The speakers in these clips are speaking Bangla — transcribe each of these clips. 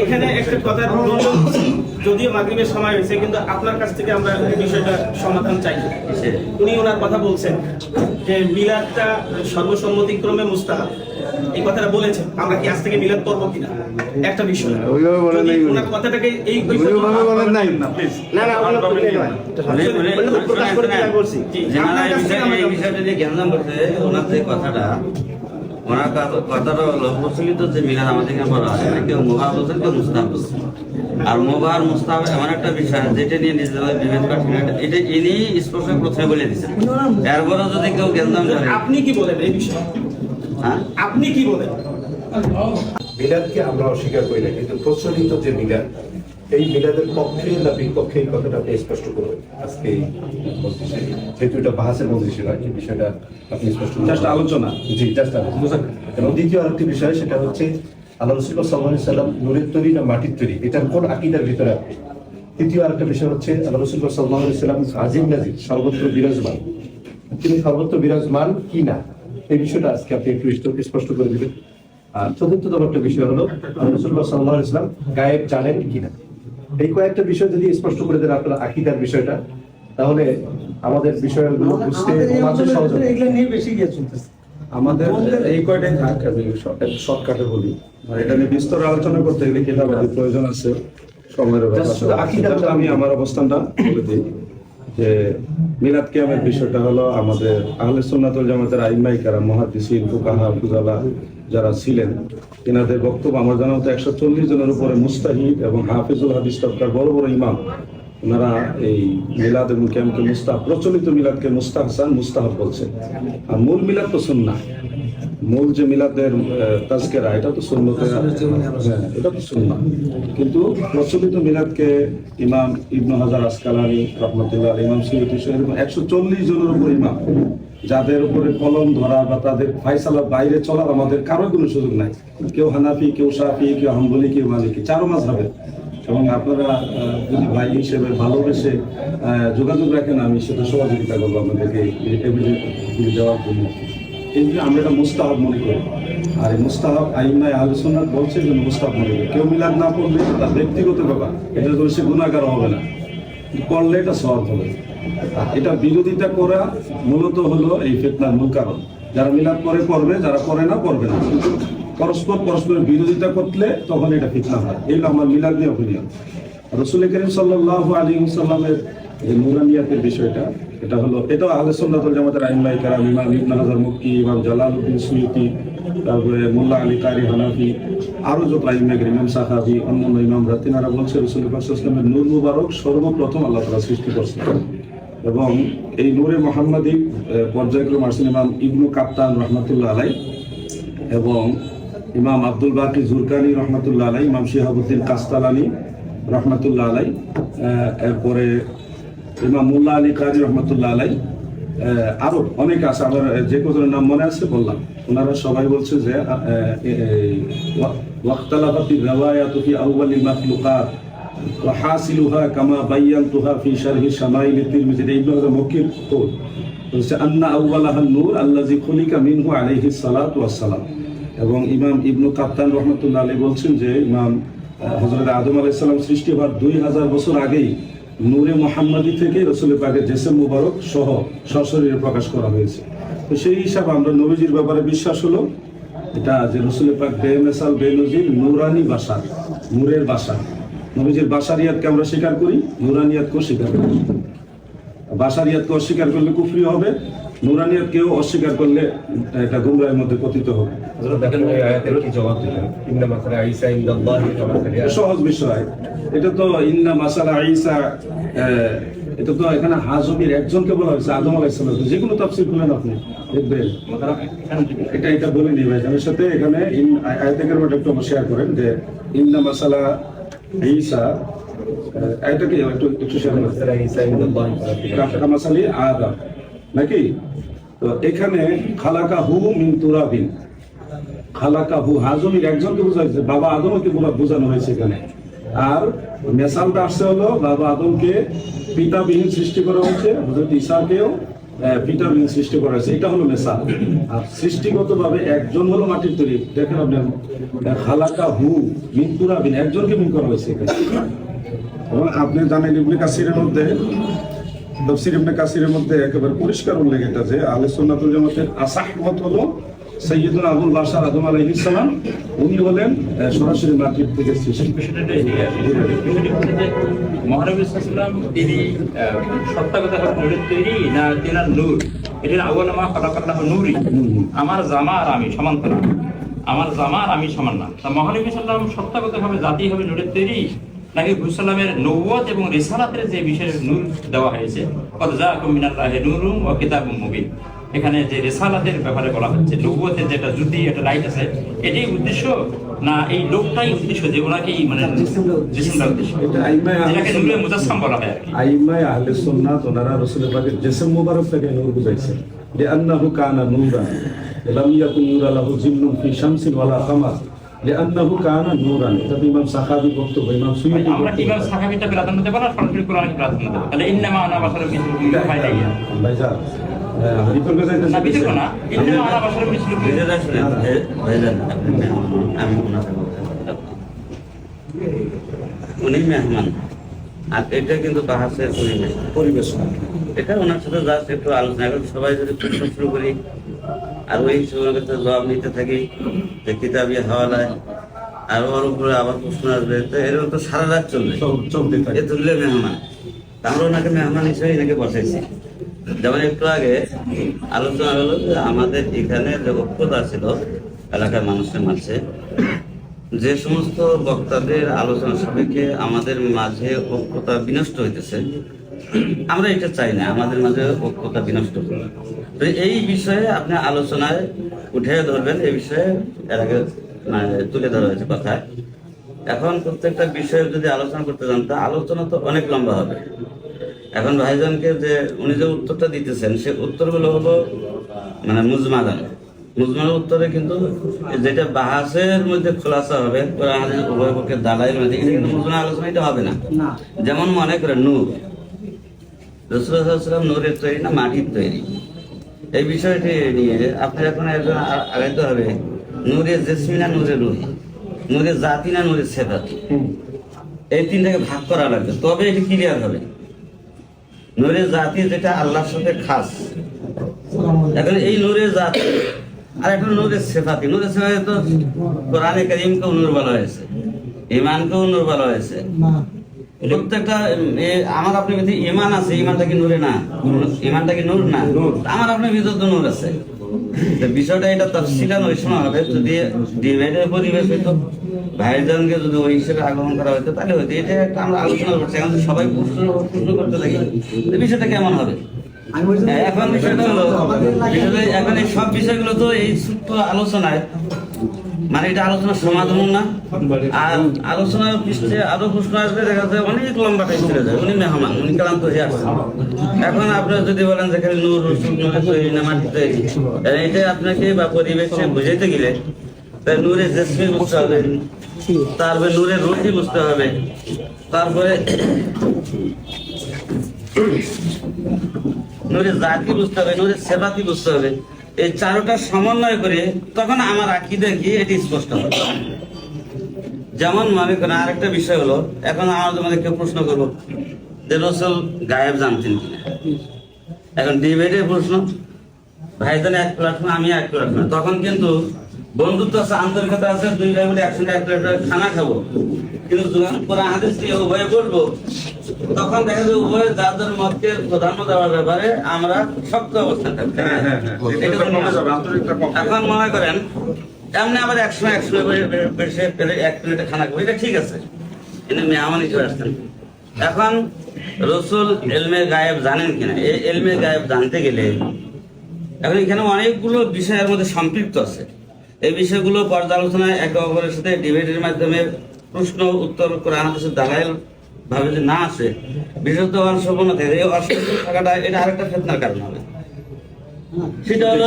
এখানে একটা কথা, যদিও মাগরিবের সময় হয়েছে, কিন্তু আপনার কাছ থেকে আমরা বিষয়টা সমাধান চাই। উনি ওনার কথা বলছেন যে মিলাদটা সর্বসম্মতিক্রমে মুস্তাহাব, এই কথাটা বলেছেন। আমরা কি আজ থেকে মিলাদ করবো কিনা একটা বিষয়, ওনার কথাটাকে এই কথাটা হলো প্রচলিত যে মিলাদ আমাদের এখানে বলা হয়, কেউ মুবাহ বলছেন, কেউ মুস্তাহাব বলছেন। আর মুবাহ আর মুস্তাহাব এমন একটা বিষয় যেটা নিয়ে নিজেদের বিভেদ করছেন, এটা ইনি স্পষ্ট প্রথমে বলে দিচ্ছেন। এরপরে যদি কেউ জ্ঞান করে, আপনি কি বলেন এই বিষয়ে? হ্যাঁ, আপনি কি বলেন? মিলাদকে আমরা অস্বীকার করি না, কিন্তু প্রচলিত যে মিলাদ, এই মিলাদের পক্ষে না বিপক্ষে, এই কথাটা আপনি স্পষ্ট করবেন আজকে এই মজলিসে, যেহেতু এটা বাহাসের মজলিসে নয়, এই বিষয়টা আপনি স্পষ্ট জাস্ট আলোচনা। জি, জাস্ট আলোচনা। এবং দ্বিতীয় আরেকটি বিষয়, সেটা হচ্ছে আল্লাহ রাসূলুল্লাহ সাল্লাল্লাহু আলাইহি সাল্লাম নূরের তৈরি না মাটির তৈরি, এটার কোন আকীদার ভিতরে আপনি? তৃতীয় আরেকটা বিষয় হচ্ছে আল্লাহ রাসূলুল্লাহ সাল্লাল্লাহু আলাইহি সাল্লাম আজিম নাজির, সর্বত্র বিরাজমান, তিনি সর্বত্র বিরাজমান কি না, এই বিষয়টা আজকে আপনি একটু স্পষ্ট করে দিবেন। আর চতুর্থতম একটা বিষয় হলো আল্লাহ রাসূলুল্লাহ সাল্লাল্লাহু আলাইহি সাল্লাম গায়েব জানেন কিনা। এই কয়েকটা বিষয় যদি স্পষ্ট করে দেন আপনারা আকীদার বিষয়টা, তাহলে আমাদের বিষয়গুলো বুঝতে সহজ হবে। এগুলো নিয়ে বেশি গিয়ে চলতেছে আমাদের এই কয়টাই থাক, আমি শর্টকাটে বলি। আর এটা নিয়ে বিস্তর আলোচনা করতে গেলে কিতাবাদি প্রয়োজন আছে, সময়ের ব্যাপার। আমি আমার অবস্থানটা বলে দিই যে মিলাদ কিয়ামের বিষয়টা হলো আমাদের আহলে সুন্নাত ওয়াল জামাতের আইম্মায়ে কেরাম, মুহাদ্দিসিন, ফুকাহা, ফুজালা যারা ছিলেন, এনাদের বক্তব্য আমার জানা মতো 140 জনের উপরে মুস্তাহিদ এবং হাফিজুল হাদিস তবকার বড় বড় ইমাম, ওনারা এই মিলাদ এবং কিয়ামকে প্রচলিত মিলাদকে মুস্তাহসান, মুস্তাহাব বলছে। আর মূল মিলাদ তো সুন্নাহ, মূল যে মিলাদের তাজকিরা, এটা তো সুন্নতে, এটা তো সুন্নাহ। কিন্তু প্রচলিত মিলাদকে ইমাম ইবনে হাজার আসকালানী রাহমাতুল্লাহ, ইমাম সুয়ুতী সহ 140 জনের উপর ইমাম, যাদের উপরে কলম ধরা বা তাদের ফায়সালা বাইরে চলার আমাদের কারো কোনো সুযোগ নাই। কেউ হানাফি, কেউ শাফি, কেউ হাম্বলি, কেউ মালিকি, চারো মাযহাবের। এবং আপনারা যদি ভাই হিসেবে ভালোবেসে যোগাযোগ রাখেন, আমি সেটা সহযোগিতা করবো আপনাদেরকে এভিডেন্স দেওয়ার জন্য। এই যে আমরা এটা মুস্তাহাব মনে করি, আর এই মুস্তাহাব আইম্মায়ে আহলে সুন্নাত বলছে যে মুস্তাহাব মনে করি। কেউ মিলাদ না পড়লে তার ব্যক্তিগত ব্যাপার, এটা তো সে গুনাহগার হবে না, করলে এটা সওয়াব হবে। এটা বিরোধিতা করা মূলত হলো এই ফিতনার মূল কারণ। যারা মিলাদ করে করবে, যারা করে না করবে না, কিন্তু পরস্পরের বিরোধিতা করলে তখন এটা ফিতনা হয়। এই আমার মিলাদ নিয়ে অপিনিয়ন। রাসূল করিম সাল্লাল্লাহু আলাইহি ওয়াসাল্লামের যে নূরানিয়াতের বিষয়টা, এটা হলো, এটাও আহলে সুন্নাত ওয়াল জামাতের আইম্মায়ে কেরাম, ইমাম ইবনে হাজার মক্কি, ইমাম জালালউদ্দিন সুয়ুতী, তারপরে মোল্লা আলী কারি হানাফি, আরো যত আইম্মায়ে কেরাম, ইমাম সাহাবী, অন্যান্য ইমামরা, তিনারা বলছে রাসূল পাক সাল্লাল্লাহু আলাইহি ওয়াসাল্লামের নূর মুবারক সর্বপ্রথম আল্লাহ তাআলা সৃষ্টি করছেন। এবং এই নূরে মুহাম্মাদি পর্যায়ক্রমে আসছেন ইমাম ইবনু কাত্তান রাহমাতুল্লাহ আলাইহি, এবং ইমাম আব্দুল বাকি জুরকানি রহমাতুল্লাহ আলাই, ইমাম শিহাবুদ্দিন কাস্তালানি রহমাতুল্লাহ আলাই, এরপরে ইমাম মোল্লা আলী কারি রহমাতুল্লাহ আলাই, আরো অনেকে আছে, আমার যে কজনের নাম মনে আছে বললাম। ওনারা সবাই বলছে যে ওয়াক্তালাফাতি রাওয়ায়াতু ফি আউওয়ালিল মাখলুকাত ওয়া হাসিলুহা কামা বায়ানতুহা ফি শারহি শামাইল তিরমিজি, ইবনে হাজার মক্কির কওল বলছে আন্না আউওয়ালাহান নূর আল্লাযী খুলিকা মিনহু আলাইহিস সালাতু ওয়াস সালাম। এবং ইমাম ইবনু কাত্তান রহমাতুল্লাহ আলাইহি বলছেন যে ইমাম হযরত আদম আলাইহিস সালাম সৃষ্টি হওয়ার 2000 বছর আগেই নূরে মুহাম্মাদি থেকে রাসূল পাকের জিসম মুবারক সহ সশরীরে প্রকাশ করা হয়েছে। তো সেই হিসাবে আমরা নবীজির ব্যাপারে বিশ্বাস হলো এটা যে রাসূল পাক বেমিসাল বেনজির নূরানি বাশার, নূরের বাশার। নবীজির বাশারিয়াতকে আমরা স্বীকার করি, নূরানিয়াতকেও স্বীকার করি। বাশারিয়াতকে অস্বীকার করলে কুফরি হবে, নূরানিয়াতকেও অস্বীকার করলে এটা গুমরাহের মধ্যে পতিত হবে। সহজ বিষয়, এটা তো ইন্না মাসালা ঈসা, এটা তো এখানে হাজমির একজনকে বলা হয়েছে, আদম আলাইহিস সালাম। যে কোনো তাফসীর খুলেন আপনি দেখবেন, এটা বলে নিই ভাই আমার সাথে। এখানে আয়াতে কারিমাটা একটু শেয়ার করেন যে ইন্না মাসালা ঈসা, এটাকে একটু শেয়ার করেন, মাসালি আদম নাকি। তো এখানে খালাকাহু মিন তুরাবিন, খালাকাহু হাজমির একজনকে বোঝা হয়েছে, বাবা আদমকে বোঝানো হয়েছে এখানে। আর মেসালটা আসছে হলো বাবা আদমকে পিতাবিহীন সৃষ্টি করা হয়েছে, হযরত ঈসাকেও ভিটামিন সৃষ্টি করা হয়েছে, এটা হলো মেসাল। আর সৃষ্টিগতভাবে একজন হলো মাটির তৈরি, দেখেন আপনি খালাকা হু মিন তুরাবিন, একজনকে মিন করা হয়েছে এখানে। এবং আপনি জানেন ইবনে কাসিরের মধ্যে, তাফসীর ইবনে কাসিরের মধ্যে একেবারে পরিষ্কার উল্লেখ এটা যে আহলে সুন্নাতুল জামাতের আসাহ মত হলো সাইয়্যিদুনা আবুল বাশার আদম আলাইহিস সালাম, উনি হলেন সরাসরি মাটির থেকে সৃষ্টি। বিষয়টা হচ্ছে যে মহানবী সাল্লাল্লাহু আলাইহি ওয়াসাল্লাম তিনি সত্তাগত নূরের তৈরি না তিনার নূর? এটা আউয়ালামা খালাকাল্লাহু নূরি, আমার জামা আর আমি সমান্তরাল, আমার জামা আর আমি সমান না। তা মহানবী সাল্লাল্লাহু আলাইহি ওয়াসাল্লাম সত্তাগতভাবে জাতি হবে নূরের তৈরি, নাকি হুসালামের নবুয়ত এবং রিসালাতের যে বিশেষ নূর দেওয়া হয়েছে, কদ জাআকুম মিনাল্লাহি নূরুন ওয়া কিতাবুম মুবিন, এখানে যে রিসালাতের ব্যাপারে বলা হচ্ছে, নবুয়তের যেটা জ্যোতি, এটা লাইট আছে, এটাই উদ্দেশ্য না এই লোকটাই উদ্দেশ্য যে ওনাকেই মানে জিসমটা উদ্দেশ্য, এটা আইমায়ে যেটাকে নূরে মুজাসসাম বলা হয় আর কি। আইমায়ে আহলে সুন্নাত ওনারা রাসূল পাকের জিসম মুবারক থেকে নূর বুঝাইছেন, লিআন্নাহু কানা নূরান লাম ইয়াকুন নূরা লাহু জিল্লুন ফি শামসিন ওয়ালা কামার, লিআন্নাহু কানা নূরান। এটা ইমাম সাখাবী বক্তব্য, ইমাম সুয়ুতী আমরা ইমাম সাহাবীটা প্রাধান্য দেব না, সরাসরি কোরআনকে প্রাধান্য দেব? তাহলে ইন্নামা আনা বাশারুম মিসলুকুম ফায়দা ইয়া ভাইজান বিতর্ক না বিতর্ক না, ইন্নামা আনা বাশারুম মিসলুকুম। নিজেরা শুনেন, ভাইজান আপনি মেহমান, আমি ওনার সাথে কথা বলতে পারবো। উনি মেহমান, আর এটা কিন্তু বাহাসের পরিবেশ, এটা ওনার সাথে জাস্ট একটু আলোচনা করে সবাই যদি প্রশ্ন শুরু করি আর ওই সময়ের কাছে জবাব নিতে থাকি যে কিতাবি হাওয়ালায় আর ওর উপরে আবার প্রশ্ন আসবে, তো এরকম তো সারা রাত চলবে, চলতে থাকে। এ তুললে মেহমান, তা আমরা ওনাকে মেহমান হিসেবে এনাকে বসাইছি। যেমন একটু আগে আলোচনা হলো যে আমাদের এখানে যে ঐক্যতা ছিল এলাকার মানুষের মাঝে, যে সমস্ত বক্তাদের আলোচনা সাপেক্ষে আমাদের মাঝে ঐক্যতা বিনষ্ট হইতেছে, আমরা এটা চাই না আমাদের মাঝে ঐক্যতা বিনষ্ট হোক। তো এই বিষয়ে আপনি আলোচনায় উঠে ধরবেন, এই বিষয়ে এর আগে মানে তুলে ধরা হয়েছে কথা। এখন প্রত্যেকটা বিষয়ে যদি আলোচনা করতে যান তা আলোচনা তো অনেক লম্বা হবে। এখন ভাইজানকে যে উনি যে উত্তরটা দিতেছেন সে উত্তরগুলো হলো মানে মুজমালান, মুজমালের উত্তরে কিন্তু যেটা বাহাসের মধ্যে খোলাসা হবে কোরআন হাদিস উভয় পক্ষের দালাইল মধ্যে, এটা কিন্তু মুজমাল আলোচনা এটা হবে না। যেমন মনে করেন নূর, রাসূলুল্লাহ সাল্লাল্লাহু আলাইহি ওয়াসাল্লাম নূরের তৈরি না মাটির তৈরি, এই বিষয়টি নিয়ে আপনার এখন একজন আগাইতে হবে নূরে জেসমি না নূরে রুহি, নূরে জাতি না নূরে সিফাতি, এই তিনটাকে ভাগ করা লাগবে, তবে এটি ক্লিয়ার হবে। নূরে জাতি যেটা আল্লাহর সাথে খাস, এখন এই নূরে জাতি আর একটা নূরে সিফাতি, নূরে সিফাতি তো কোরআনে কারীমকেও নূর বলা হয়েছে, ঈমানকেও নূর বলা হয়েছে। প্রত্যেকটা আমার আপনার ভিতরে ঈমান আছে, ঈমানটা কি নূরে না? ঈমানটা কি নূর না? আমার আপনার ভিতরে তো নূর আছে। বিষয়টা এটা তাফসীলান ওই সময় হবে যদি ডিবেটের পরিবেশ হইতো, ভাইজানকে যদি ওই হিসেবে আগমন করা হইতো তাহলে হইতো। এটা একটা আমরা আলোচনা করছি, এখন সবাই প্রশ্ন করতে থাকি বিষয়টা কেমন হবে। এখন বিষয়টা হলো এখন এই সব বিষয়গুলো তো এই ছোট্ট আলোচনায় মানে এটা আলোচনার সমাধান না, আর আলোচনার পৃষ্ঠে আরো প্রশ্ন আসবে, দেখা যায় অনেক লম্বা টাইম চলে যায়। উনি মেহমান, উনি ক্লান্ত হয়ে আসছেন। এখন আপনারা যদি বলেন যে খালি নূর তৈরি না মাটি তৈরি, এটা আপনাকে বা পরিবেশে বুঝাইতে গেলে তাই নূরে জেসমি বুঝতে হবে, তারপরে নূরে রুহি বুঝতে হবে, তারপরে নূরে জাতি বুঝতে হবে, নূরে সেবাতি বুঝতে হবে। এই চারোটা সমন্বয় করে তখন আমার আকীদা কি এটি স্পষ্ট হবে। যেমন মনে করেন আরেকটা বিষয় হলো, এখন আমাদের মধ্যে কেউ প্রশ্ন করবো যে রাসূল গায়েব জানতেন কিনা। এখন ডিবেটের প্রশ্ন, ভাইজান এক প্ল্যাটফর্ম আমি এক প্ল্যাটফর্ম, তখন কিন্তু বন্ধুত্ব আছে, আন্তরিকতা আছে, দুই ভাই মিলে একসঙ্গে এক প্লেট খানা খাবো। কিন্তু যখন কোরআন হাদিস নিয়ে উভয়ে বলবো তখন দেখা যাবে উভয় যার যার মতকে প্রাধান্য দেওয়ার ব্যাপারে আমরা শক্ত অবস্থান থাকবো। এখন মনে করেন এমনি আবার একসময় বেশি এক প্লেটে খানা খাবো, এটা ঠিক আছে, কিন্তু মেহমান হিসেবে আসছেন। এখন রাসূল ইলমে গায়েব জানেন কিনা, এই ইলমে গায়েব জানতে গেলে এখন এখানে অনেকগুলো বিষয়ের মধ্যে সম্পৃক্ত আছে। এই বিষয়গুলো পর্যালোচনায় একে অপরের সাথে ডিবেটের মাধ্যমে প্রশ্ন উত্তর কোরআন হাদিসের দালাইল ভাবে যে না আসে, বিশুদ্ধ অসম্পূর্ণ থাকে, এই অসম্পূর্ণ থাকাটা এটা আরেকটা ফিতনার কারণ হবে। সেটা হলো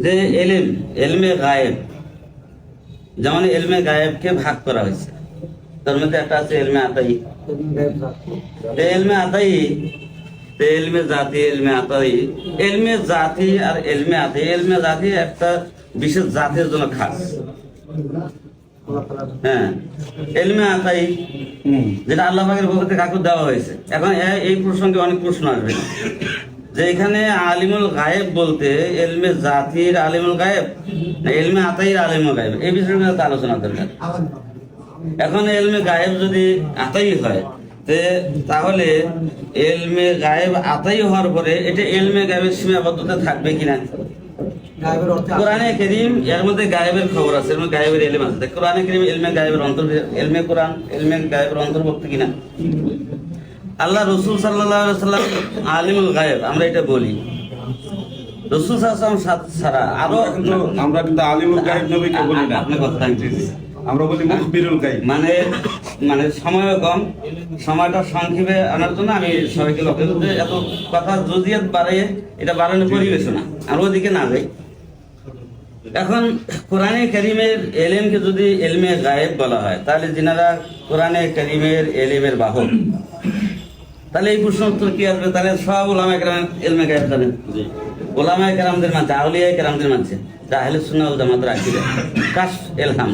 যে ইলমে গায়েব, যেমন ইলমে গায়েবকে ভাগ করা হয়েছে, তার মধ্যে একটা আছে ইলমে আতাই। ইলমে আতাই তো এলমে জাতি, এলমে আতাই, এলমে জাতি আর এলমে আতাই, এলমে জাতি একটা বিশেষ জাতির জন্য খাস। হ্যাঁ, এলমে আতাই যেটা আল্লাহ পাকের পক্ষ থেকে কাউকে দেওয়া হয়েছে। এখন এই প্রসঙ্গে অনেক প্রশ্ন আসবে যে এখানে আলিমুল গায়েব বলতে এলমে জাতির আলিমুল গায়েব না এলমে আতাইর আলিমুল গায়েব, এই বিষয়ে আলোচনা দরকার। এখন এলমে গায়েব যদি আতাই হয় তাহলে এলমে গায়েব আতাই হওয়ার পরে এটা এলমে গায়েবের সীমাবদ্ধতা থাকবে কিনা? কোরআনে কারীম এর মধ্যে গায়েবের খবর আছে, এর মধ্যে গায়েবের ইলম আছে। কোরআনে কারীম এলমে গায়েবের এলমে কোরআন এলমে গায়েবের অন্তর্ভুক্ত কিনা? আল্লাহ রাসূল সাল্লাল্লাহু আলাইহি ওয়াসাল্লাম আলিমুল গায়েব আমরা এটা বলি। রাসূল সাল্লাল্লাহু আলাইহি ওয়াসাল্লাম ছাড়া আরো আমরা কিন্তু আলিমুল গায়েব নবীকে বলি না, আপনি কথা বলছেন, আমরা বলি মুখবিরুল গায়েব। মানে সময়ও কম, সময়টা সংক্ষেপে আনার জন্য আমি সবাইকে লক্ষ্য করতে এত কথা জজিয়াত বাড়িয়ে এটা বাড়ানোর পরিবেশ না, আর ওদিকে না যাই। এখন কোরআনে কারীমের এলেমকে যদি এলমে গায়েব বলা হয় তাহলে যিনারা কোরআনে কারীমের এলেমের বাহক, তাহলে এই প্রশ্ন উত্তর কি আসবে? তাহলে সব ওলামায়ে কেরাম এলমে গায়েব জানেন। ওলামায়ে কেরামদের মাঝে, আউলিয়ায়ে কেরামদের মাঝে যা আহলে সুন্নাহ ওয়াল জামাতের আকীদা কাশফ ইলহাম,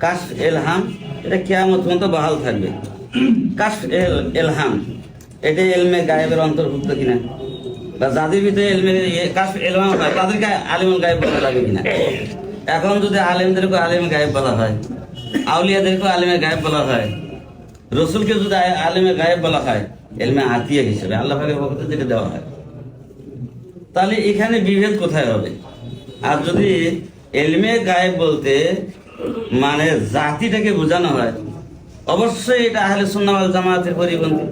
কাশফ ইলহাম এটা কিয়ামত পর্যন্ত বহাল থাকবে। কাশফ ইলহাম এটা এলমে গায়েবের অন্তর্ভুক্ত কিনা? বা যাদের ভিতরে এলমে কাশফ ইলহাম হয় তাদেরকে আলিমুল গায়েব বলা যাবে কিনা? এখন যদি আলেমদেরকে আলিম গায়েব বলা হয়, আউলিয়াদেরকে আলিমে গায়েব বলা হয়, রসুলকে যদি আলিমে গায়েব বলা হয় এলমে আতিয়া হিসেবে আল্লাহ পাকের পক্ষ থেকে যেটা দেওয়া হয়, তাহলে এখানে বিভেদ কোথায় হবে? আর যদি এলমে গায়েব বলতে মানে জাতিটাকে বোঝানো হয়, অবশ্যই এটা আহলে সুন্নাহ ওয়াল জামাতের পরিপন্থী।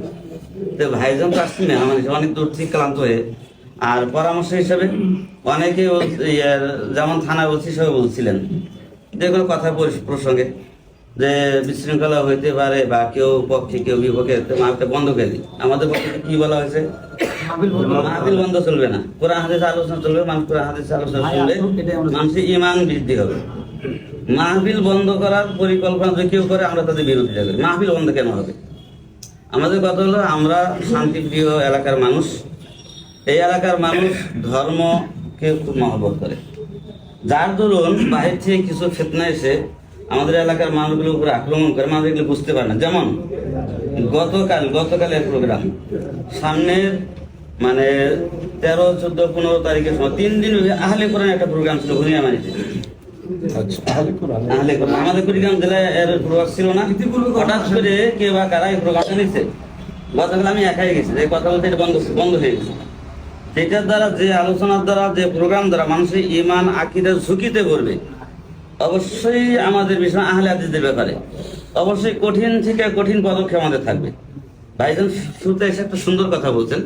তো ভাইজান তো আসছেন মেহমান হিসেবে অনেক দূর থেকে ক্লান্ত হয়ে, আর পরামর্শ হিসেবে অনেকে যেমন থানা ওসি হিসেবে বলছিলেন যে কোনো কথা প্রসঙ্গে যে বিশৃঙ্খলা হইতে পারে বা কেউ পক্ষে কেউ বিপক্ষে মাহফিলটা বন্ধ করে দিই। আমাদের পক্ষে কি বলা হয়েছে? মাহফিল বন্ধ চলবে না, কোরআন হাদিস আলোচনা চলবে, মানুষ কোরআন হাদিস আলোচনা চলবে, মানুষের ঈমান বৃদ্ধি হবে। মাহফিল বন্ধ করার পরিকল্পনা যদি কেউ করে আমরা তাদের বিরোধিতা করি। মাহফিল বন্ধ কেন হবে? আমাদের কথা হলো আমরা শান্তিপ্রিয় এলাকার মানুষ, এই এলাকার মানুষ ধর্মকে খুব মহব্বত করে, যার দরুন বাহির থেকে কিছু ফিতনা এসে আমাদের এলাকার মানুষগুলোর উপরে আক্রমণ করে, মানুষ এগুলো বুঝতে পারে না। যেমন গতকালের প্রোগ্রাম সামনের মানে 13, 14, 15 তারিখের সময় 3 দিন আহলে কোরআন একটা প্রোগ্রাম ছিল ভুনিয়ামারিতে। আহলে কোরআন আমাদের কুড়িগ্রাম জেলায় এর প্রভাব ছিল না, হঠাৎ করে কে বা কারা এই প্রোগ্রামটা নিচ্ছে। গতকাল আমি একাই গেছি, এই কথা বলতে এটা বন্ধ হয়ে গেছে। সেটার দ্বারা যে আলোচনার দ্বারা যে প্রোগ্রাম দ্বারা মানুষের ঈমান আকীদা ঝুঁকিতে পড়বে, অবশ্যই আমাদের বিষয় আহলে হাদিসদের ব্যাপারে অবশ্যই কঠিন থেকে কঠিন পদক্ষেপ আমাদের থাকবে। ভাইজান শুরুতে এসে একটা সুন্দর কথা বলছেন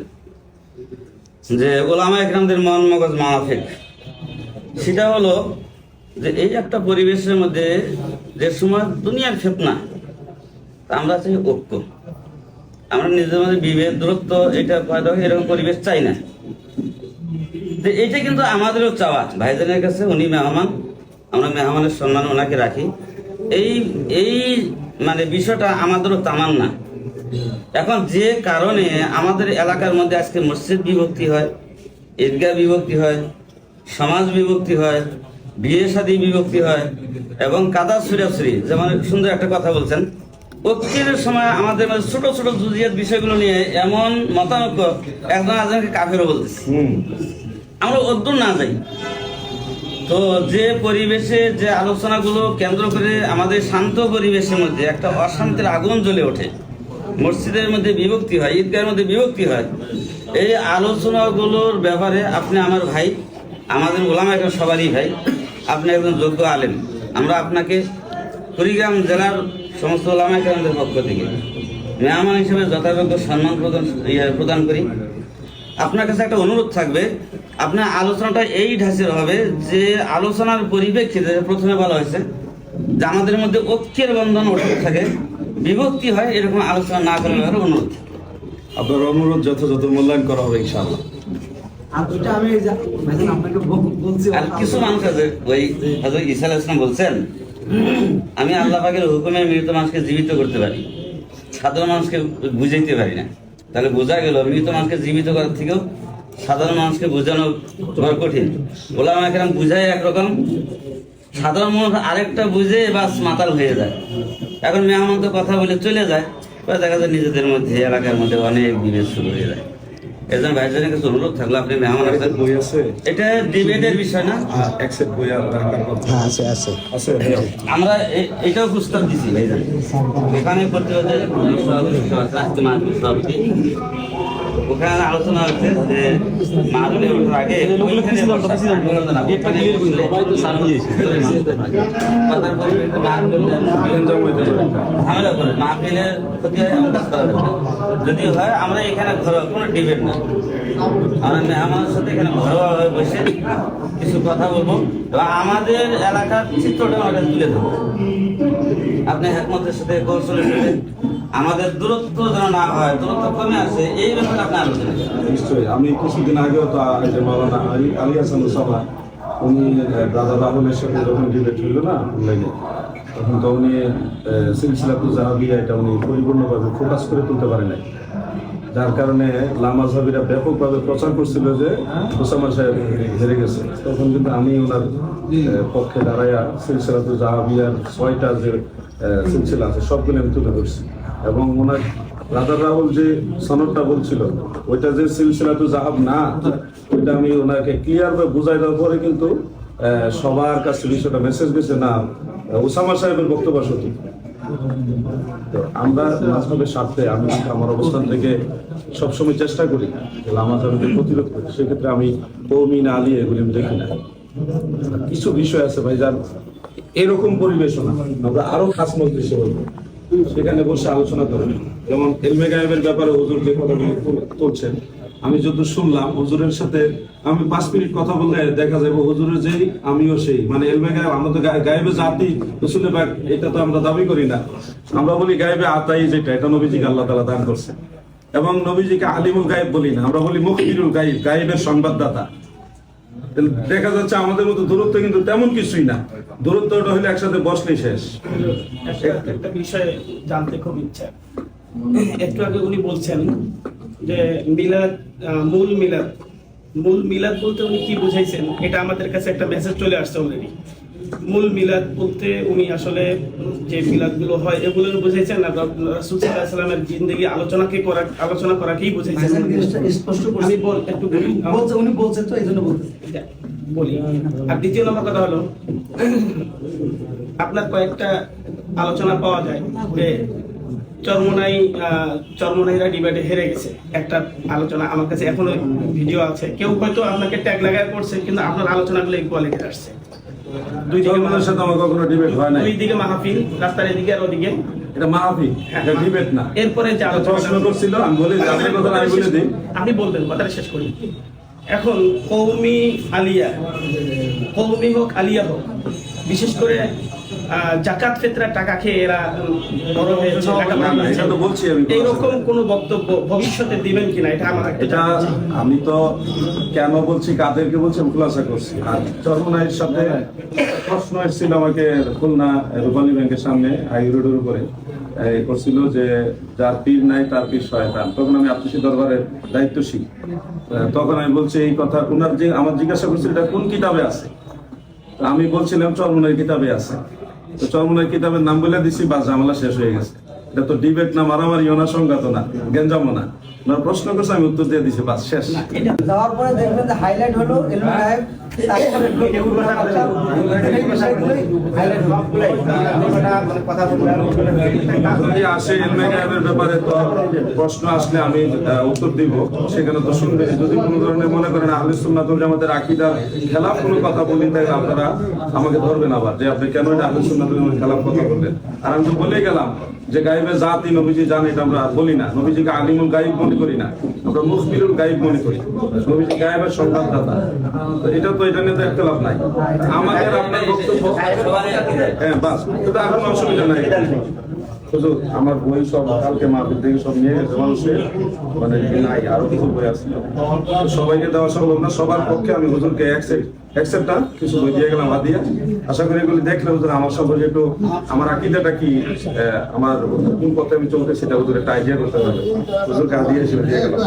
যে ওলামায়ে কেরামদের মন মগজ মাওয়াফিক, সেটা হলো যে এই একটা পরিবেশের মধ্যে যে সময় দুনিয়ার ফিতনা, আমরা চাই ঐক্য, আমরা নিজেদের মধ্যে বিভেদ দূরত্ব এটা পয়দা হয়, এরকম পরিবেশ চাই না। এইটা কিন্তু আমাদেরও চাওয়া। ভাইজানের কাছে উনি মেহমান, আমরা মেহমানের সম্মান ওনাকে রাখি, এই মানে বিষয়টা আমাদেরও তামান্না। এখন যে কারণে আমাদের এলাকার মধ্যে আজকে মসজিদ বিভক্তি হয়, ঈদগাহ বিভক্তি হয়, সমাজ বিভক্তি হয়, বিয়ে শাদী বিভক্তি হয় এবং কাদা ছুড়াছুড়ি, যেমন সুন্দর একটা কথা বলছেন, ঐক্যের সময় আমাদের মধ্যে ছোট ছোট জুজিয়াত বিষয়গুলো নিয়ে এমন মতানৈক্য, একজন আরেকজনকে কাফেরও বলতেছে। আমরা অদ্দূর না যাই তো যে পরিবেশে যে আলোচনাগুলো কেন্দ্র করে আমাদের শান্ত পরিবেশের মধ্যে একটা অশান্তির আগুন জ্বলে ওঠে, মসজিদের মধ্যে বিভক্তি হয়, ঈদগাহের মধ্যে বিভক্তি হয়, এই আলোচনাগুলোর ব্যাপারে আপনি আমার ভাই, আমাদের ওলামা একজন সবারই ভাই, আপনি একজন যোগ্য আলেম, আমরা আপনাকে কুড়িগ্রাম জেলার সমস্ত ওলামা কেরামদের পক্ষ থেকে মেহমান হিসেবে যথাযোগ্য সম্মান প্রদান করি। আপনার কাছে একটা অনুরোধ থাকবে, আপনার আলোচনাটা এই ঢাঁচের হবে যে আলোচনার পরিপ্রেক্ষিতে প্রথমে বলা হয়েছে যে আমাদের মধ্যে ঐক্যের বন্ধন অটুট থাকে, বিভক্তি হয়, এরকম আলোচনা না করার ব্যাপারে অনুরোধ। আপনার অনুরোধ যথাযথ মূল্যায়ন করা হবে ইনশাআল্লাহ। আর কিছু মানুষ আছে, ওই হযরত ঈসা আলাইহিস সালাম বলছেন, আমি আল্লাহ পাকের হুকুমে মৃত মানুষকে জীবিত করতে পারি, সাধারণ মানুষকে বুঝাইতে পারি না। তাহলে বোঝা গেল মৃত মানুষকে জীবিত করার থেকেও সাধারণ মানুষকে বোঝানো বড় কঠিন। ওলামা কেরাম বুঝায় একরকম, সাধারণ মানুষ আরেকটা বুঝে বাস মাতাল হয়ে যায়। এখন মেহমান তো কথা বলে চলে যায়, পরে দেখা যায় নিজেদের মধ্যে এলাকার মধ্যে অনেক বিভেদ শুরু হয়ে যায়। এর জন্য ভাইজানের কাছে অনুরোধ থাকলো, আপনি মেহমান আসেন, বই আছে, এটা ডিবেটের বিষয় না। এক সেট বই রাখার কথা আছে। আমরা এটাও প্রস্তাব দিছি ভাইজান, এখানে করতে হচ্ছে ওখানে আলোচনা হচ্ছে যে মাহফিলে ওঠার আগে ঝামেলা করে মাহফিলের ক্ষতি হয়, যদি হয় আমরা এখানে ঘরোয়া কোনো ডিবেট না, আমরা মেহমানের সাথে এখানে ঘরোয়াভাবে বসে কিছু কথা বলবো এবং আমাদের এলাকার চিত্রটা আমাদের তুলে ধরবো। আপনি একমতের সাথে কৌশলের সাথে আমাদের দূরত্ব যেন না হয়, দূরত্ব কমে আসে, এই ব্যাপারে আপনি আলোচনা করেন। নিশ্চয়ই। আমি কিছুদিন আগেও তো যে মাওলানা আলী হাসান সাহা, উনি দাদা রাহুলের সাথে যখন ডিবেট হইল না অনলাইনে, তখন তো উনি সিলসিলাতু জাহাবিয়া এটা উনি পরিপূর্ণভাবে ফোকাস করে তুলতে পারে নাই, যার কারণে লামাজহাবিরা ব্যাপকভাবে প্রচার করছিল যে ওসামা সাহেব হেরে গেছে। তখন কিন্তু আমি ওনার পক্ষে দাঁড়াইয়া সিলসিলাতু জাহাবিয়ার 6টা যে সিলসিলা আছে সবগুলো আমি তুলে ধরছি, এবং ওনার রাজা রাহুল যে সনদটা বলছিল ওইটা যে সিলসিলাতু জাহাব না, ওইটা আমি ওনাকে ক্লিয়ার ভাবে বুঝাই দেওয়ার পরে কিন্তু সবার কাছে বিষয়টা মেসেজ গেছে না ওসামা সাহেবের বক্তব্য সঠিক। তো আমরা মাঝহাবের স্বার্থে আমি আমার অবস্থান থেকে সবসময় চেষ্টা করি লামাজহাবকে প্রতিরোধ করি। সেক্ষেত্রে আমি কওমি না আলী এগুলি আমি দেখি না। কিছু বিষয় আছে ভাই যার এরকম পরিবেশনা আমরা আরো খাস মজলিসে বলবো, সেখানে বসে আলোচনা করি। যেমন এলমে গায়েবের ব্যাপারে হুজুর যে কথাগুলি তুলছেন, আমি যত শুনলাম হুজুরের সাথে আমি 5 মিনিট কথা বললে দেখা যাবে হুজুরের যেই আমিও সেই, মানে এলমে গায়েব, আমরা তো গায়েবে জাতি রসুলে পাক এটা তো আমরা দাবি করি না, আমরা বলি গায়েবে আতাই, যেটা এটা নবীজিকে আল্লাহ তাআলা দান করছে। এবং নবীজিকে আলিমুল গায়েব বলি না, আমরা বলি মুখবিরুল গায়েব, গায়েবের সংবাদদাতা। দেখা যাচ্ছে আমাদের মতো দূরত্ব কিন্তু তেমন কিছুই না, দূরত্বটা হলে একসাথে বসলেই শেষ। একটা বিষয় জানতে খুব ইচ্ছা। একটু আগে উনি বলছেন যে মিলাদ, মূল মিলাদ বলতে উনি কি বুঝাইছেন, এটা আমাদের কাছে একটা মেসেজ চলে আসছে অলরেডি। মূল মিলাদ বলতে উনি আসলে যে মিলাদ গুলো হয় এগুলো বুঝাইছেন না, রাসূল সাল্লাল্লাহু আলাইহি ওয়াসাল্লামের জিন্দেগি আলোচনা করাকেই বুঝাইছেন। স্পষ্ট করে আমি একটু বলছে, উনি বলছেন তো এই জন্য বলি। আর দ্বিতীয় নম্বর কথা হলো, আপনার কয়েকটা আলোচনা পাওয়া যায় যে চরমনাইরা ডিবেটে হেরে গেছে, একটা আলোচনা আমার কাছে এখনো ভিডিও আছে। কেউ হয়তো আপনাকে ট্যাগ লাগায় করছে, কিন্তু আপনার আলোচনাগুলো এই কোয়ালিটির আসছে। দুই দিকে মাহফিল, রাস্তার এদিকে আর ওদিকে, এটা মাহফিল, এটা ডিবেট না। এরপরে যে প্রশ্ন করছিল আমি বলি যাদের কথা আমি বলে দিই, আপনি বলবেন, কথাটা শেষ করি। এখন কওমি হোক আলিয়া হোক, বিশেষ করে জাকাত ফিতরার টাকা খেয়ে এরা বড় হয়েছে, এটা তো বলছি আমি। এইরকম কোন বক্তব্য ভবিষ্যতে দিবেন কিনা, এটা আমার এটা আমি তো কেন বলছি, কাদেরকে বলছি আমি খুলাসা করছি। আর চরমনাইয়ের সাথে প্রশ্ন এসেছিল আমাকে খুলনা রূপালী ব্যাংকের সামনে হাই রোডের উপরে করছিল যে যার পীর নাই তার পীর শয়তান। তখন আমি আত্মীয় দরবারের দায়িত্বশীল, তখন আমি বলছি এই কথা, ওনার যে আমার জিজ্ঞাসা করছিল এটা কোন কিতাবে আছে, আমি বলছিলাম চরমনাইয়ের কিতাবে আছে। তো চরমনাইয়ের কিতাবের নাম বলে দিছি, বাস ঝামেলা শেষ হয়ে গেছে। এটা তো ডিবেট না, মারামারি না, সংঘাত না, গেঞ্জামো না। প্রশ্ন করছে আমি উত্তর দিয়ে দিছি, বাস শেষ। যাওয়ার পরে দেখবেন যে হাইলাইট হলো এলমে গায়েব, যদি আসে এলমে গায়েবের ব্যাপারে তো প্রশ্ন আসলে আমি উত্তর দিব, সেখানে তো শুনবে। যদি কোনো ধরনের মনে করেন আহলে সুন্নাত ওয়াল জামাতের আকীদার খেলাফ কোনো কথা বলি, তাহলে আপনারা আমাকে ধরবেন আবার যে আপনি কেন এটা আহলে সুন্নাত ওয়াল জামাতের খেলাফ কথা বললেন। আর আমি তো বলেই গেলাম যে গায়েবের জাতি নবীজি জানে, এটা আমরা বলি না। নবীজিকে আলিমুল গায়েব মনে করি না, আমরা মুখবিরুল গায়েব মনে করি। নবীজি গায়েবের সংবাদদাতা, তো এটা তো এটা নিয়ে তো একতলাপ নাই। আমাদের আপনার বক্তব্য হ্যাঁ বাস, এটা আর কোনো অসুবিধা নাই। হুজুর আমার বই সব কালকে মাহফিল থেকে সব নিয়ে গেছে মানুষের, মানে নাই, আরো কিছু বই আছে, সবাইকে দেওয়া সম্ভব না। সবার পক্ষে আমি হুজুরকে এক সেট অ্যাকসেপ্ট না কিছু বই দিয়ে গেলাম হাদিয়া। আশা করি এগুলি দেখলে হুজুর আমার সম্পর্কে একটু আমার আকীদাটা কি, আমার কোন পথে আমি চলতে সেটা হুজুর একটা আইডিয়া করতে পারবে। হুজুরকে হাদিয়া হিসেবে দিয়ে গেলাম।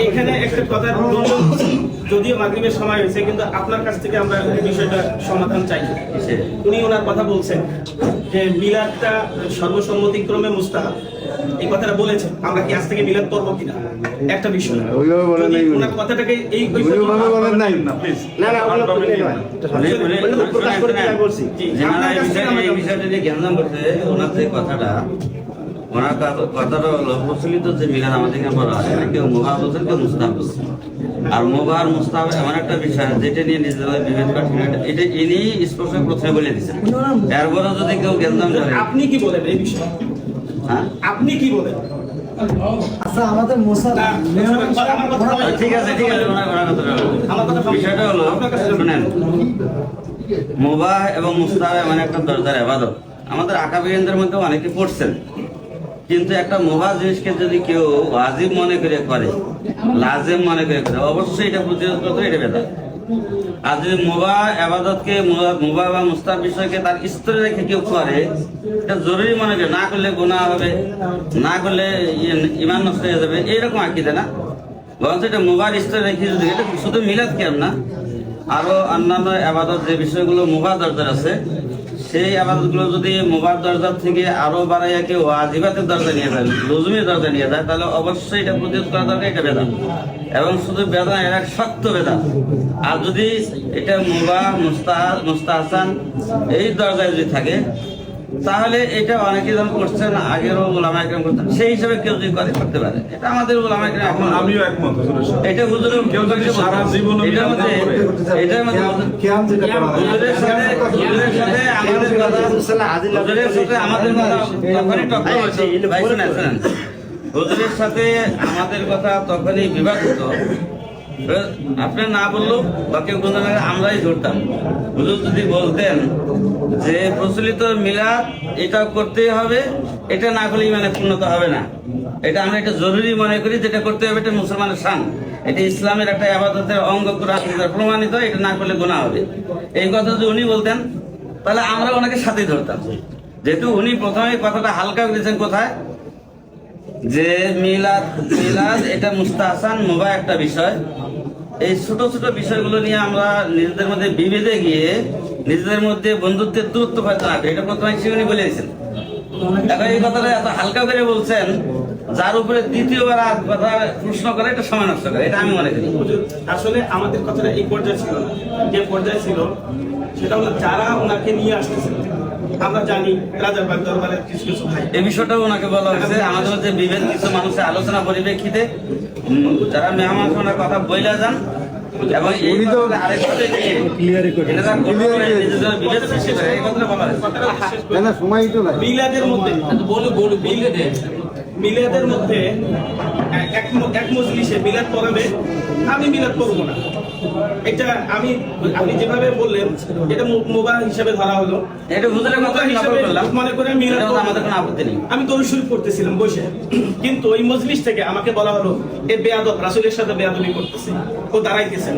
এখানে একটা কথা যদিও মাগরিবের সময় হয়েছে কিন্তু আপনার কাছ থেকে আমরা বিষয়টা সমাধান চাই। উনি ওনার কথা বলছেন যে মিলাদটা সর্বসম্মতিক্রমে মুস্তাহাব, এই কথাটা বলেছেন। আমরা কি আজ থেকে মিলাদ করবো কিনা একটা বিষয়, যদি ওনার কথাটাকে এই না প্লিজ এই বিষয়টা নিয়ে জ্ঞান করছে ওনার যে কথাটা, ওনার কথাটা হলো প্রচলিত যে মিলাদ আমাদের এখানে বলা হয়, কেউ মুবাহ বলছেন, কেউ মুস্তাহাব বলছেন। আর মুবাহ আর মুস্তাহাব এমন একটা বিষয় যেটা নিয়ে নিজেদের বিভেদ করছেন, এটা ইনি স্পষ্ট প্রথমে বলে দিচ্ছেন। এরপরে যদি কেউ জ্ঞান করে, আপনি কি বলেন এই বিষয়ে? হ্যাঁ আপনি কি বলেন? আচ্ছা আমাদের ঠিক আছে ঠিক আছে, বিষয়টা হলো শুনেন, মুবাহ এবং মুস্তাহাব এমন একটা দরজার ইবাদত, আমাদের আকাবিরিনদের মধ্যে অনেকে পড়ছেন, কিন্তু একটা মুবাহ জিনিসকে যদি কেউ ওয়াজিব মনে করে করে, লাজিম মনে করে করে, অবশ্যই এটা প্রতিরোধ করতে এটা বেদাত। আর যদি মুবাহ ইবাদতকে মুবাহ বা মুস্তাহাব বিষয়কে তার স্তরে রেখে কেউ করে, এটা জরুরি মনে করে, না করলে গুনাহ হবে, না করলে ঈমান নষ্ট হয়ে যাবে, এইরকম আকীদা না। বরঞ্চ এটা মুবাহ স্তরে রেখে যদি, এটা শুধু মিলাদ কেমন না, আরো অন্যান্য ইবাদত যে বিষয়গুলো মুবাহ দরজার আছে, সেই আবাদতগুলো যদি মুবাহ দরজা থেকে আরো বাড়াইয়া কেউ ওয়াজিবাতের দরজা নিয়ে যায়, লুজুমের দরজা নিয়ে যায়, তাহলে অবশ্যই এটা প্রতিরোধ করা দরকার। এটা বেদাত, এবং শুধু বেদাত, এটা শক্ত বেদাত। আর যদি এটা মুবাহ মুস্তাহসান এই দরজায় যদি থাকে, তাহলে এটা অনেকে যখন করছেন, আগেরও উলামা একরাম করতেন, সেই হিসাবে কেউ যদি করে করতে পারে। এটা আমাদের উলামা একরাম, এখন আমিও একমত হুজুরের সাথে। এটা হুজুরের কেউ যদি সারা জীবন এটার মধ্যে এটার মধ্যে কিয়াম যেটা করা হয়, হুজুরের সাথে আমাদের কথা, হুজুরের সাথে আমাদের কথা তখনই টক্কর হয়েছে। ভাই শুনেন শুনেন, হুজুরের সাথে আমাদের কথা তখনই বিবাদ হতো, আপনি না বললেও বা কেউ কোনো আমরাই ধরতাম। হুজুর যদি বলতেন যে প্রচলিত মিলাদ এটা করতেই হবে, এটা না করলে মানে পূর্ণতা হবে না, এটা আমরা এটা জরুরি মনে করি, যেটা করতে হবে, এটা মুসলমানের শান, এটা ইসলামের একটা ইবাদতের অঙ্গ প্রমাণিত, এটা না করলে গুনাহ হবে, এই কথা যদি উনি বলতেন তাহলে আমরা ওনাকে সাথেই ধরতাম। যেহেতু উনি প্রথমে কথাটা হালকা করেছেন, কোথায় যে মিলাদ এটা মুস্তাহসান মুবাহ একটা বিষয়, এই ছোট ছোট বিষয়গুলো নিয়ে আমরা নিজেদের মধ্যে বিভেদে গিয়ে নিজেদের মধ্যে বন্ধুত্বের দূরত্ব হয়তো না, এটা প্রথমে উনি বলে দিয়েছেন। এখন এই কথাটা এত হালকা করে বলছেন, যার উপরে দ্বিতীয়বার আর কথা প্রশ্ন করে, এটা সময় নষ্ট করে, এটা আমি মনে করি। আসলে আমাদের কথাটা এই পর্যায়ে ছিল না, যে পর্যায়ে ছিল সেটা হলো যারা ওনাকে নিয়ে আসতেছিল, আমরা জানি রাজারবাগ দরবারের কিছু কিছু ভাই, এই বিষয়টাও ওনাকে বলা হয়েছে। আমাদের মধ্যে বিভেদ কিছু মানুষের আলোচনা পরিপ্রেক্ষিতে যারা মেহমান শোনার কথা বইলা যান, এবং এই কথাটা আরেকভাবে নিয়ে এনারা নিজেদের বিভেদ সৃষ্টি করে, এই কথাটা বলা হয়েছে। মিলাদের মধ্যে মিলাদের মধ্যে এক মজলিসে মিলাদ পড়াবে, আমি মিলাদ করবো না, এটা আপনি যেভাবে বললেন এটা মুবাহ হিসেবে ধরা হলো, এটা হুজুরের কথা হিসেবে মনে করে মিলাদ করবো না। আমাদের কোনো আপত্তি নেই। আমি দরুদ শরীফ পড়তেছিলাম বসে, কিন্তু ওই মজলিস থেকে আমাকে বলা হলো এ বেয়াদব, রাসূলের সাথে বেয়াদবি করতেছে, ও দাঁড়াইতেছেন।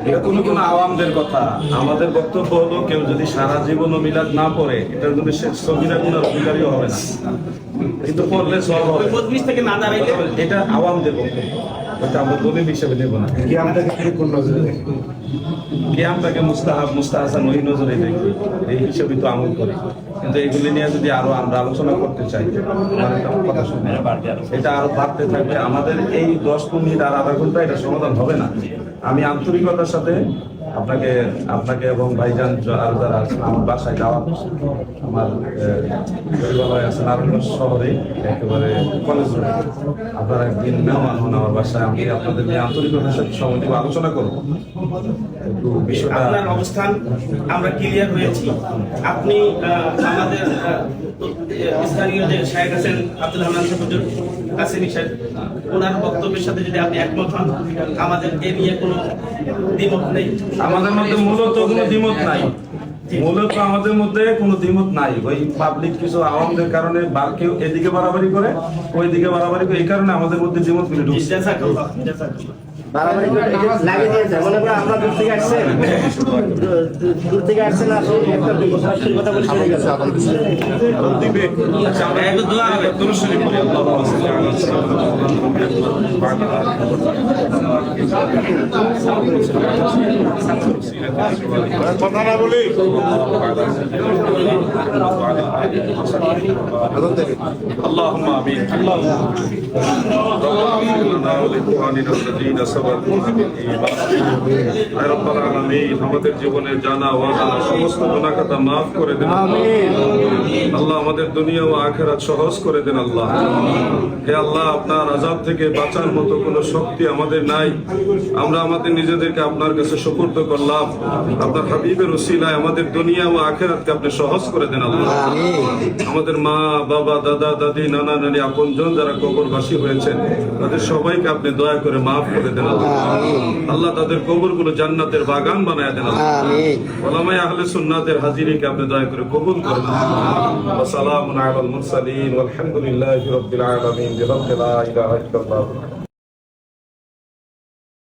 এটা কোনো আওয়ামদের কথা। আমাদের বক্তব্য হলো, কেউ যদি সারা জীবন মিলাদ না পড়ে, এটার জন্য সে সগীরা গুনার অধিকারীও হবে না, কিন্তু পড়লে সব হবে। ওই মজলিস থেকে না দাঁড়াইলে এটা আওয়ামদের বক্তব্য, এটা আমরা দলিল হিসেবে নেব না। কিয়ামটাকে কোন নজরে দেখে? কিয়ামটাকে মুস্তাহসান ওই নজরে দেখি, এই হিসেবে তো আমল করি। কিন্তু এগুলি নিয়ে যদি আরো আমরা আলোচনা করতে চাই, আমার একটা কথা শুনে এটা আরো বাড়তে থাকবে। আমাদের এই 10 মিনিট আর আধা ঘন্টা এটা সমাধান হবে না। আমি আন্তরিকতার সাথে আপনাকে এবং ভাইজান আর যারা আছেন, আমার বাসায় যাওয়া, আমার পরিবার আছে নারায়ণগঞ্জ শহরে, একেবারে কলেজ রোডে, আপনারা একদিন মেহমান হন আমার বাসায়, আমি আপনাদের নিয়ে আন্তরিকতার সাথে সময় দিব, আলোচনা করবো একটু বিষয়টা। আপনার অবস্থান আমরা ক্লিয়ার হয়েছি। আপনি আমাদের স্থানীয় যে শায়েখ আছেন আব্দুল হান্নান হুজুর কাসেমি সাহেব, ওনার বক্তব্যের সাথে যদি আপনি একমত হন, আমাদের এ নিয়ে কোনো দ্বিমত নেই। আমাদের মধ্যে মূলত কোনো দ্বিমত নাই। মূলত আমাদের মধ্যে কোনো দ্বিমত নাই, ওই পাবলিক কিছু আওয়ামদের কারণে বা কেউ এদিকে বাড়াবাড়ি করে ওই দিকে বাড়াবাড়ি করে, এই কারণে আমাদের মধ্যে দ্বিমত গুলো ঢুকছে। জাযাকাল্লাহ, জাযাকাল্লাহ। বাড়াবাড়ি করে লাগিয়ে দিয়েছে। মনে করো আমরা দূর থেকে আসছেন, দূর থেকে আসছেন, আসে একটা বিপদের কথা বলে চলে গেল। একটু দোয়া হবে। কথা না বলি اللهم امين اللهم আমাদের জীবনের জানা অজানা সমস্ত গুনাহ খাতা মাফ করে দেন আল্লাহ। আমাদের দুনিয়া ও আখিরাত সহজ করে দেন আল্লাহ। হে আল্লাহ, আপনার আযাব থেকে বাঁচার মতো কোনো শক্তি আমাদের নাই। আমরা আমাদের নিজেদেরকে আপনার কাছে সুপুর্দ করলাম। আপনার হাবিবের উসিলায় আমাদের দুনিয়া ও আখিরাতকে আপনি সহজ করে দেন আল্লাহ। আমাদের মা বাবা দাদা দাদি নানা নানি আপনজন যারা কবরবাসী হয়েছেন তাদের সবাইকে আপনি দয়া করে মাফ করে দেন আল্লাহ। আল্লাহ তাদের কবরগুলো জান্নাতের বাগান বানায় দেন আল্লাহ। ওলামায়ে আহলে সুন্নাতের হাজিরিকে আপনি দয়া করে কবুল করেন আল্লাহ। ওয়া সালামুন আলাল মুরসালিন ওয়ালহামদুলিল্লাহি রাব্বিল আলামিন বিরাব্বিল লা ইলাহা ইল্লাল্লাহ।